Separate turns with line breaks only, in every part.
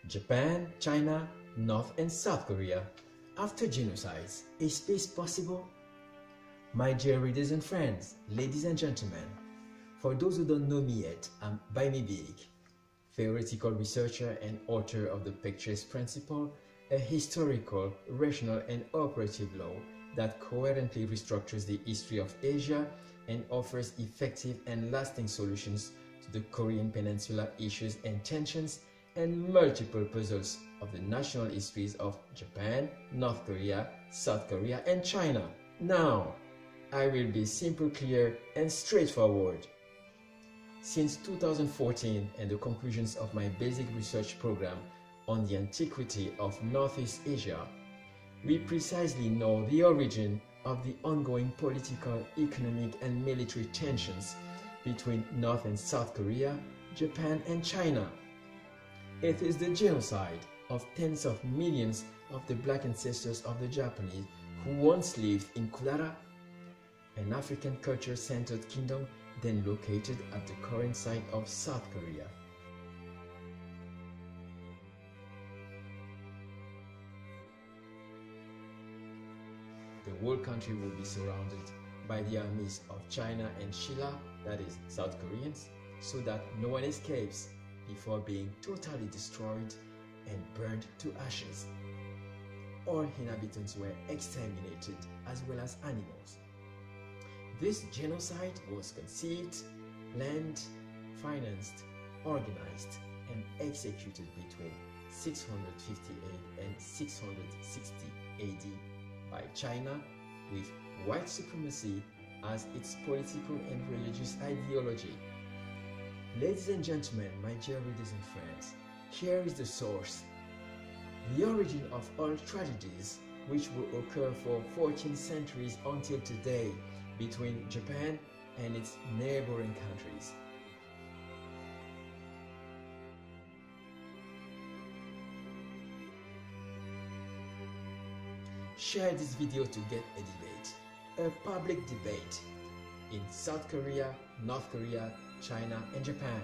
Japan, China, North and South Korea. After genocides, is peace possible? My dear readers and friends, ladies and gentlemen, for those who don't know me yet, I'm Bayemy Biyick, theoretical researcher and author of the Paekche's Principle, a historical, rational and operative law that coherently restructures the history of Asia and offers effective and lasting solutions to the Korean Peninsula issues and tensions and multiple puzzles of the national histories of Japan, North Korea, South Korea and China. Now, I will be simple, clear and straightforward. Since 2014 and the conclusions of my basic research program on the antiquity of Northeast Asia, we precisely know the origin of the ongoing political, economic and military tensions between North and South Korea, Japan and China. It is the genocide of tens of millions of the black ancestors of the Japanese who once lived in Kudara, an African culture-centered kingdom then located at the current site of South Korea. The whole country will be surrounded by the armies of China and Shilla, that is South Koreans, so that no one escapes before being totally destroyed and burned to ashes. All inhabitants were exterminated as well as animals. This genocide was conceived, planned, financed, organized, and executed between 658 and 660 AD by China, with white supremacy as its political and religious ideology. Ladies and gentlemen, my dear readers and friends, here is the source, the origin of all tragedies which will occur for 14 centuries until today between Japan and its neighboring countries. Share this video to get a debate, a public debate in South Korea, North Korea, China and Japan.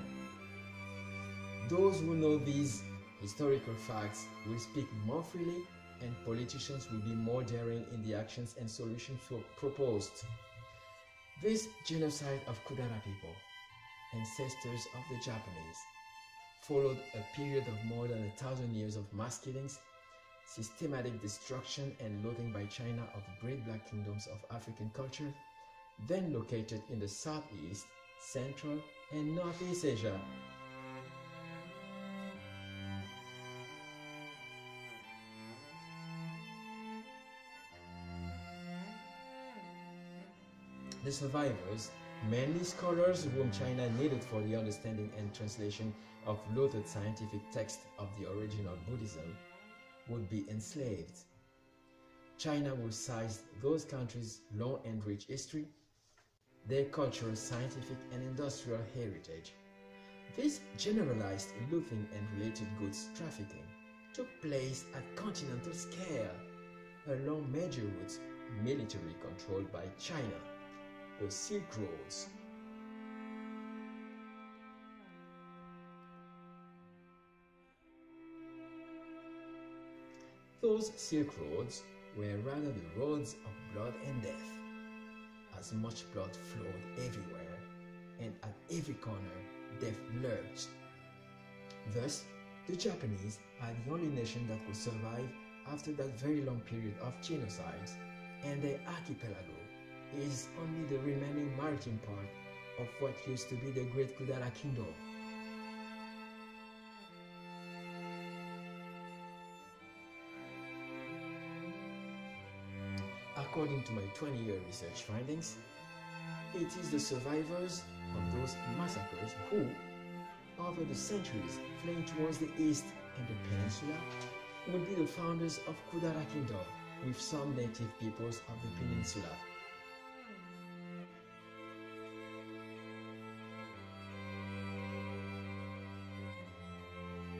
Those who know these historical facts will speak more freely and politicians will be more daring in the actions and solutions proposed. This genocide of Kudara people, ancestors of the Japanese, followed a period of more than 1,000 years of mass killings, systematic destruction and looting by China of the great black kingdoms of African culture, then located in the Southeast, Central and Northeast Asia. The survivors, mainly scholars whom China needed for the understanding and translation of looted scientific texts of the original Buddhism, would be enslaved. China would seize those countries' long and rich history, their cultural, scientific and industrial heritage. This generalized looting and related goods trafficking took place at continental scale along major routes militarily controlled by China, the Silk Roads. Those Silk Roads were rather the roads of blood and death, as much blood flowed everywhere, and at every corner death lurked. Thus, the Japanese are the only nation that could survive after that very long period of genocides, and their archipelago is only the remaining maritime part of what used to be the Great Kudara Kingdom. According to my 20-year research findings, it is the survivors of those massacres who, over the centuries, fleeing towards the east and the peninsula, will be the founders of Kudara Kingdom with some native peoples of the peninsula.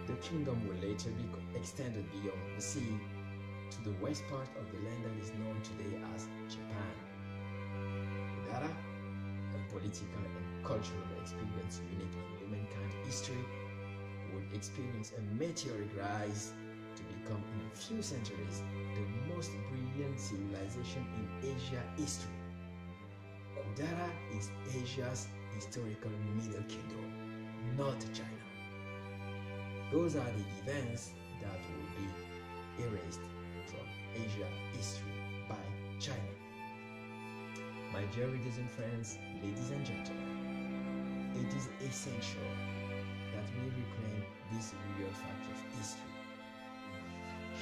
The kingdom will later be extended beyond the sea to the west part of the land that is known today as Japan. Kudara, a political and cultural experience unique in humankind history, would experience a meteoric rise to become in a few centuries the most brilliant civilization in Asia history. Kudara is Asia's historical middle kingdom, not China. Those are the events that will be erased from Asia history by China. My dear readers and friends, ladies and gentlemen, it is essential that we reclaim this real fact of history.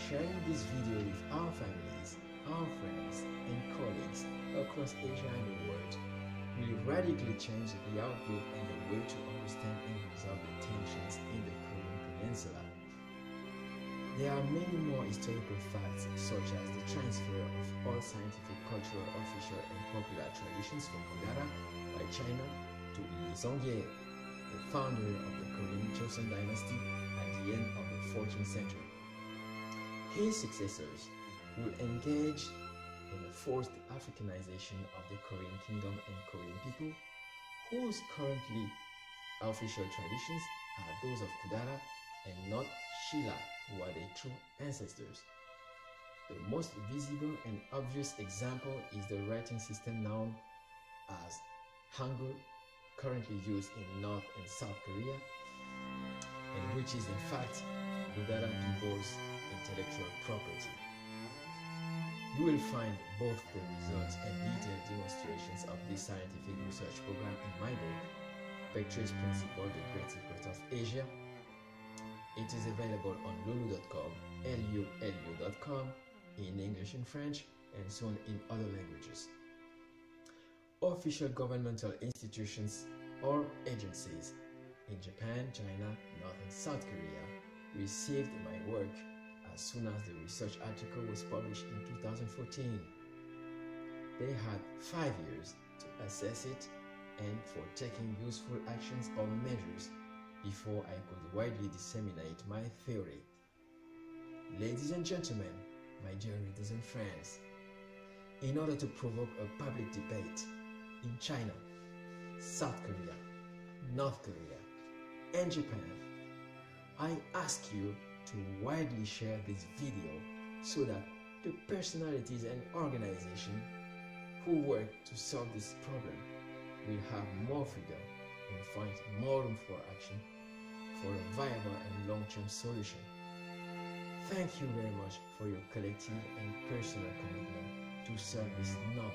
Sharing this video with our families, our friends, and colleagues across Asia and the world will radically change the outlook and the way to understand and resolve the tensions in the Korean Peninsula. There are many more historical facts, such as the transfer of all scientific, cultural, official, and popular traditions from Kudara by China to Li Zongye, the founder of the Korean Joseon dynasty at the end of the 14th century. His successors will engage in a forced Africanization of the Korean kingdom and Korean people, whose currently official traditions are those of Kudara and not Shilla, who are their true ancestors. The most visible and obvious example is the writing system known as Hangul, currently used in North and South Korea, and which is in fact Kudara people's intellectual property. You will find both the results and detailed demonstrations of this scientific research program in my book, Paekche-Sprinciple, The Great Secret of Asia. It is available on lulu.com, lulu.com, in English and French, and soon in other languages. Official governmental institutions or agencies in Japan, China, North and South Korea received my work as soon as the research article was published in 2014. They had 5 years to assess it and for taking useful actions or measures before I could widely disseminate my theory. Ladies and gentlemen, my dear readers and friends, in order to provoke a public debate in China, South Korea, North Korea, and Japan, I ask you to widely share this video so that the personalities and organizations who work to solve this problem will have more freedom and find more room for action for a viable and long-term solution. Thank you very much for your collective and personal commitment to serve this noble